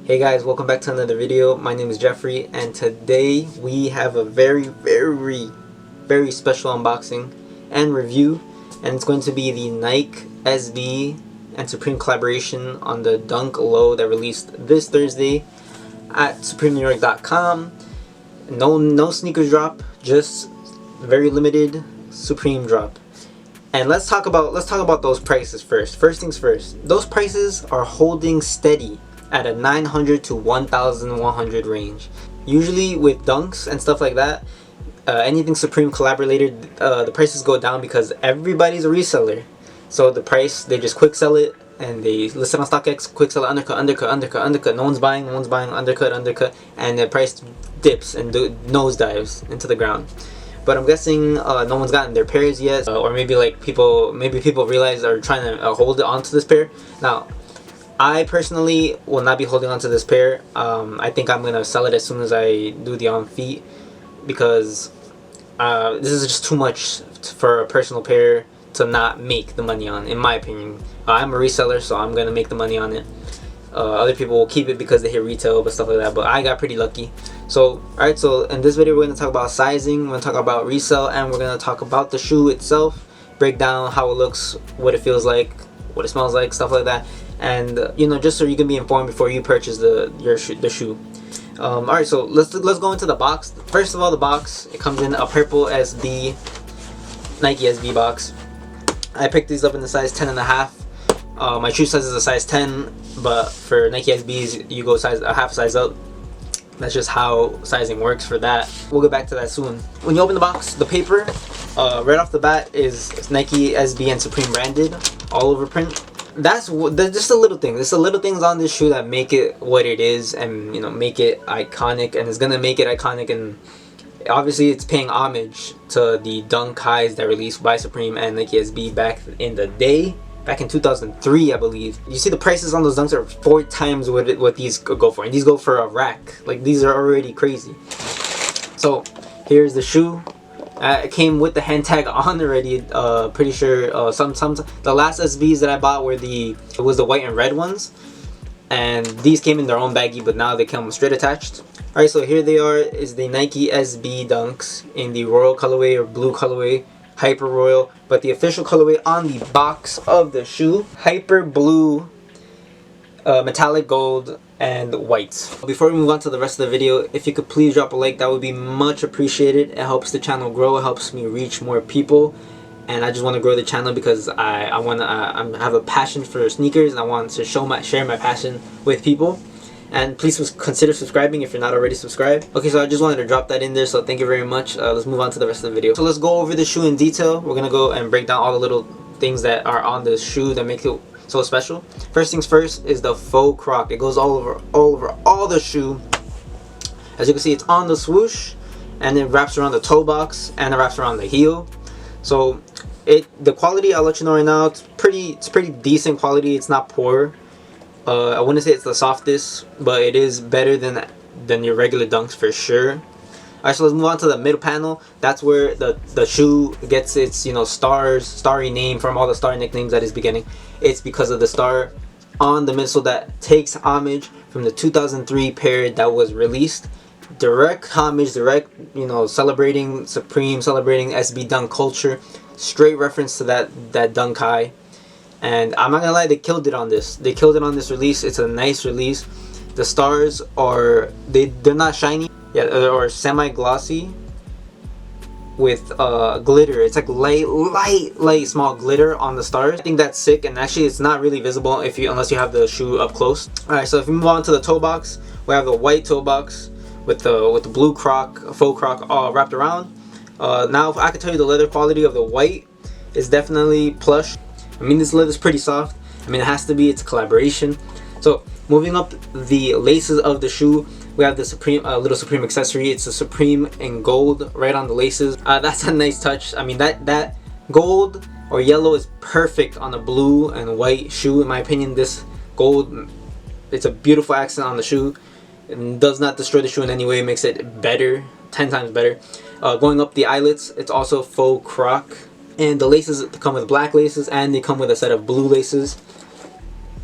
Hey guys, welcome back to another video. My name is Jeffrey, and today we have a very special unboxing and review, and it's going to be the Nike SB and Supreme collaboration on the Dunk Low that released this Thursday at supremenewyork.com. No sneakers drop, just very limited Supreme drop. And let's talk about those prices first. First things first, those prices are holding steady at a 900 to 1,100 range. Usually with dunks and stuff like that, anything Supreme collaborated, the prices go down because everybody's a reseller. So the price, they just quick sell it and they list it on StockX, quick sell it, undercut. No one's buying, undercut, and the price dips and nosedives into the ground. But I'm guessing no one's gotten their pairs yet, or maybe people realize are trying to hold on to this pair. Now, I personally will not be holding on to this pair. I think I'm gonna sell it as soon as I do the on feet, because this is just too much for a personal pair to not make the money on, in my opinion. I'm a reseller, so I'm gonna make the money on it. Other people will keep it because they hit retail, but stuff like that. But I got pretty lucky. So, alright, so in this video we're going to talk about sizing, we're going to talk about resell, and we're going to talk about the shoe itself, break down how it looks, what it feels like, what it smells like, stuff like that. And just so you can be informed before you purchase the shoe. Alright, so let's go into the box. First of all, the box, it comes in a purple SB, Nike SB box. I picked these up in the size 10.5. My true size is a size 10, but for Nike SBs you go a half size up. That's just how sizing works for that. We'll get back to that soon. When you open the box, the paper right off the bat is Nike SB and Supreme branded, all over print. That's just a little thing. There's the little things on this shoe that make it what it is, and make it iconic, and it's gonna make it iconic. And obviously it's paying homage to the Dunk highs that released by Supreme and Nike SB back in the day. Back in 2003, I believe. You see the prices on those dunks are 4 times what these go for, and these go for a rack. Like, these are already crazy. So here's the shoe. It came with the hand tag on already. Pretty sure the last SBs that I bought were it was the white and red ones, and these came in their own baggie, but now they come straight attached. Alright, so here they are, is the Nike SB dunks in the royal colorway or blue colorway. Hyper Royal, but the official colorway on the box of the shoe, Hyper Blue, metallic gold, and white. Before we move on to the rest of the video, if you could please drop a like, that would be much appreciated. It helps the channel grow, it helps me reach more people, and I just want to grow the channel because I have a passion for sneakers, and I want to share my passion with people. And please consider subscribing if you're not already subscribed. Okay, so I just wanted to drop that in there, so thank you very much. Let's move on to the rest of the video. So let's go over the shoe in detail. We're gonna go and break down all the little things that are on the shoe that make it so special. First things first is the faux croc. It goes all over all the shoe. As you can see, it's on the swoosh, and it wraps around the toe box, and it wraps around the heel. So the quality, I'll let you know right now, it's pretty decent quality. It's not poor. I wouldn't say it's the softest, but it is better than your regular dunks for sure. Alright, so let's move on to the middle panel. That's where the shoe gets its starry name from all the star nicknames at its beginning. It's because of the star on the midsole that takes homage from the 2003 pair that was released. Direct homage, celebrating Supreme, celebrating SB dunk culture. Straight reference to that dunk high. And I'm not gonna lie, they killed it on this. They killed it on this release. It's a nice release. The stars are they're not shiny, or semi-glossy with glitter. It's like light small glitter on the stars. I think that's sick, and actually it's not really visible unless you have the shoe up close. Alright, so if we move on to the toe box, we have the white toe box with the blue faux croc all wrapped around. Now I can tell you the leather quality of the white is definitely plush. I mean, this leather is pretty soft. I mean, it has to be. It's a collaboration. So moving up the laces of the shoe, we have the Supreme little Supreme accessory. It's a Supreme in gold right on the laces. That's a nice touch. I mean, that gold or yellow is perfect on a blue and white shoe. In my opinion, this gold, it's a beautiful accent on the shoe. It does not destroy the shoe in any way. It makes it better, 10 times better. Going up the eyelets, it's also faux croc. And the laces come with black laces, and they come with a set of blue laces.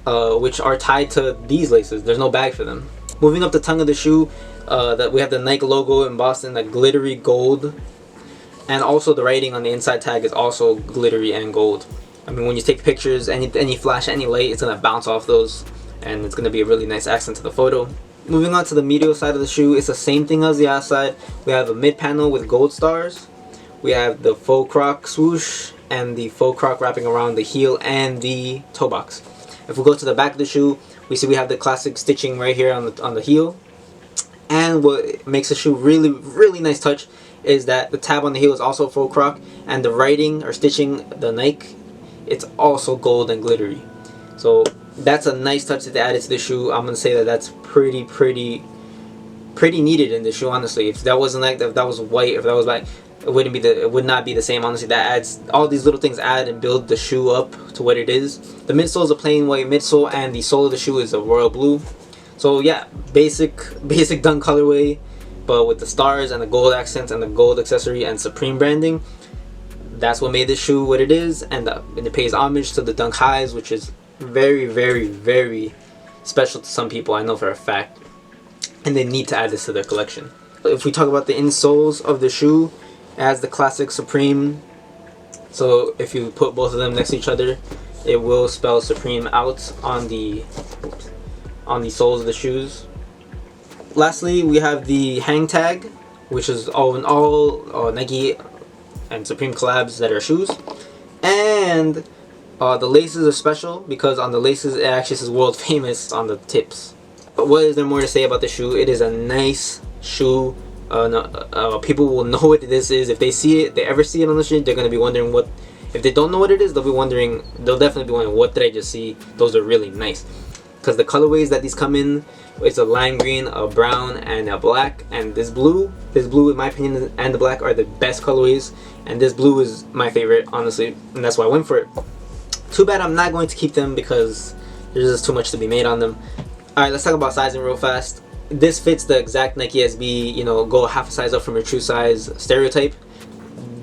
which are tied to these laces. There's no bag for them. Moving up the tongue of the shoe, that we have the Nike logo embossed in a glittery gold, and also the writing on the inside tag is also glittery and gold. I mean, when you take pictures, any flash, any light, it's gonna bounce off those, and it's gonna be a really nice accent to the photo. Moving on to the medial side of the shoe, it's the same thing as the outside. We have a mid panel with gold stars. We have the faux croc swoosh and the faux croc wrapping around the heel and the toe box. If we go to the back of the shoe, we see we have the classic stitching right here on the heel. And what makes the shoe really nice touch is that the tab on the heel is also faux croc, and the writing or stitching, the Nike, it's also gold and glittery. So that's a nice touch that they added to the shoe. I'm gonna say that that's pretty needed in the shoe, honestly. If that wasn't like, if that was white, if that was like, it would not be the same, honestly. That adds, all these little things add and build the shoe up to what it is. The midsole is a plain white midsole, and the sole of the shoe is a royal blue. So yeah, basic Dunk colorway, but with the stars and the gold accents and the gold accessory and Supreme branding. That's what made this shoe what it is, and it pays homage to the Dunk highs, which is very special to some people, I know for a fact, and they need to add this to their collection. If we talk about the insoles of the shoe, it has the classic Supreme. So if you put both of them next to each other, it will spell Supreme out on the soles of the shoes. Lastly, we have the hang tag, which is all in all Nike and Supreme collabs that are shoes. And the laces are special because on the laces it actually says world famous on the tips. But what is there more to say about the shoe? It is a nice shoe. People will know what this is. If they ever see it on the street, they're going to be wondering what. If they don't know what it is, they'll definitely be wondering, what did I just see? Those are really nice. Because the colorways that these come in, it's a lime green, a brown, and a black. And this blue in my opinion, and the black are the best colorways. And this blue is my favorite, honestly, and that's why I went for it. Too bad I'm not going to keep them because there's just too much to be made on them. Alright, let's talk about sizing real fast. This fits the exact Nike SB, you know, go half a size up from your true size stereotype.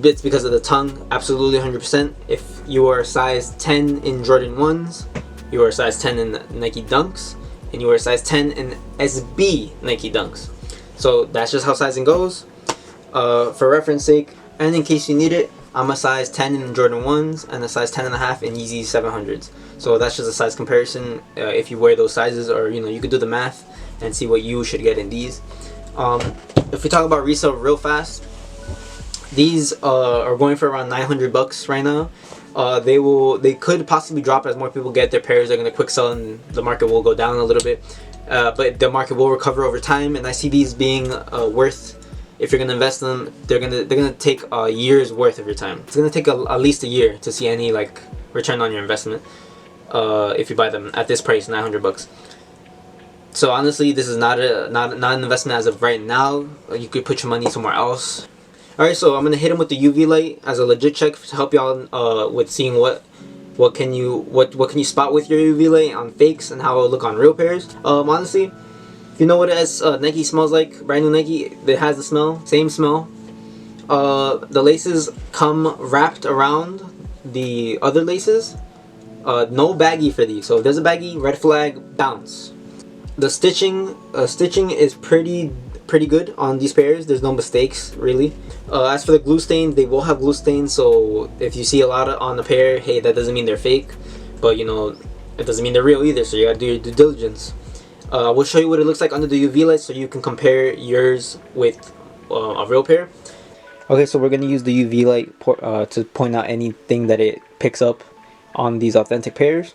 It's because of the tongue, absolutely 100%. If you are a size 10 in Jordan 1s, you are a size 10 in Nike Dunks, and you are a size 10 in SB Nike Dunks. So that's just how sizing goes. For reference sake, and in case you need it, I'm a size 10 in Jordan 1s and a size 10.5 in Yeezy 700s. So that's just a size comparison. If you wear those sizes, or you could do the math and see what you should get in these. If we talk about resale real fast, these are going for around $900 right now. They could possibly drop as more people get their pairs. They're gonna quick sell and the market will go down a little bit, but the market will recover over time. And I see these being worth, if you're gonna invest in them, they're gonna take a year's worth of your time. It's gonna take at least a year to see any like return on your investment if you buy them at this price, $900. So honestly, this is not an investment as of right now. You could put your money somewhere else. Alright, so I'm gonna hit him with the UV light as a legit check to help y'all with seeing what can you spot with your UV light on fakes and how it will look on real pairs. Honestly, if you know what Nike smells like, brand new Nike, it has the smell, same smell. The laces come wrapped around the other laces. No baggy for these. So if there's a baggy, red flag, bounce. The stitching is pretty good on these pairs. There's no mistakes really. As for the glue stain, they will have glue stains, so if you see a lot on the pair, hey, that doesn't mean they're fake, but it doesn't mean they're real either, so you gotta do your due diligence. We'll show you what it looks like under the UV light so you can compare yours with a real pair. Okay, so we're gonna use the UV light to point out anything that it picks up on these authentic pairs,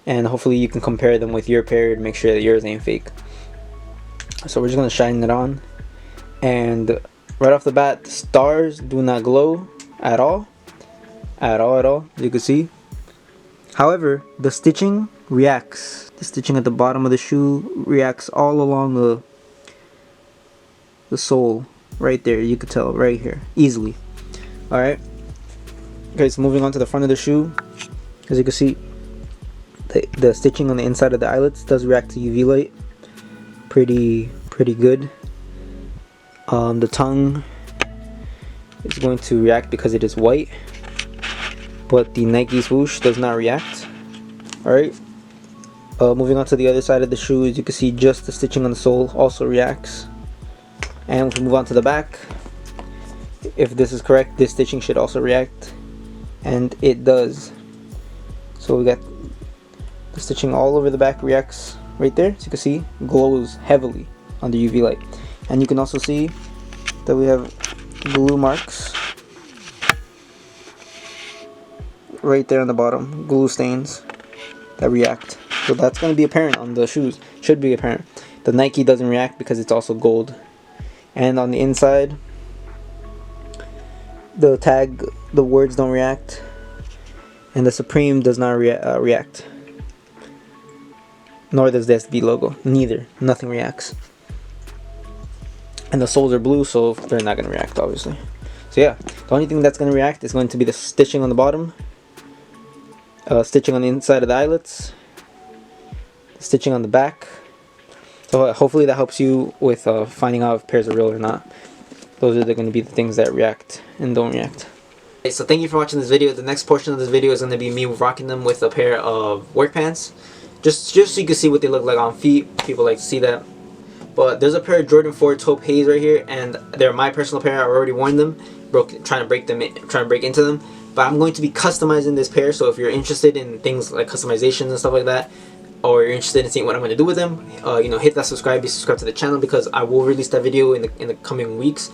and hopefully you can compare them with your pair to make sure that yours ain't fake. So we're just gonna shine it on, and right off the bat, the stars do not glow at all. You can see. However, the stitching reacts. The stitching at the bottom of the shoe reacts all along the sole, right there. You could tell right here easily. All right. Okay, so moving on to the front of the shoe, as you can see, the stitching on the inside of the eyelets does react to UV light. Pretty good. The tongue is going to react because it is white, but the Nike swoosh does not react. Alright, Moving on to the other side of the shoes, you can see just the stitching on the sole also reacts. And if we move on to the back, if this is correct, this stitching should also react, and it does. So we got the stitching all over the back reacts right there, so you can see glows heavily under UV light. And you can also see that we have glue marks right there on the bottom, glue stains that react. So that's going to be apparent on the shoes, should be apparent. The Nike doesn't react because it's also gold. And on the inside, the tag, the words don't react, and the Supreme does not react, nor does the SB logo. Neither, nothing reacts. And the soles are blue, so they're not going to react, obviously. So yeah, the only thing that's going to react is going to be the stitching on the bottom, stitching on the inside of the eyelets, stitching on the back. So hopefully that helps you with finding out if pairs are real or not. Those are going to be the things that react and don't react. Okay, so thank you for watching this video. The next portion of this video is going to be me rocking them with a pair of work pants. Just so you can see what they look like on feet. People like to see that. But there's a pair of Jordan 4 taupe haze right here, and they're my personal pair. I've already worn them, trying to break into them. But I'm going to be customizing this pair, so if you're interested in things like customizations and stuff like that, or you're interested in seeing what I'm going to do with them, you know, hit that subscribe, be subscribed to the channel, because I will release that video in the coming weeks.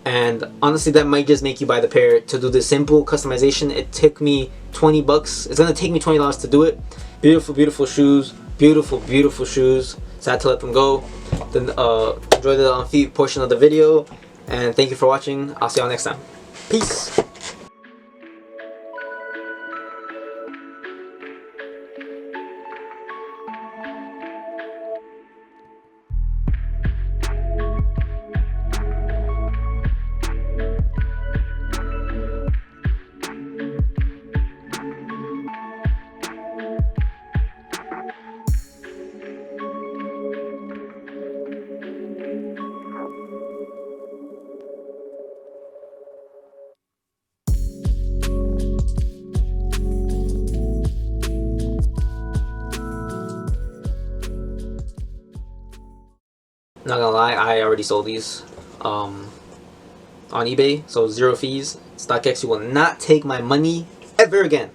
And honestly, that might just make you buy the pair to do this simple customization. It took me 20 bucks. It's going to take me $20 to do it. Beautiful, beautiful shoes. Beautiful, beautiful shoes. Sad to let them go. Then enjoy the on feet portion of the video. And thank you for watching. I'll see y'all next time. Peace. Not gonna lie, I already sold these on eBay, so 0 fees. StockX, you will not take my money ever again.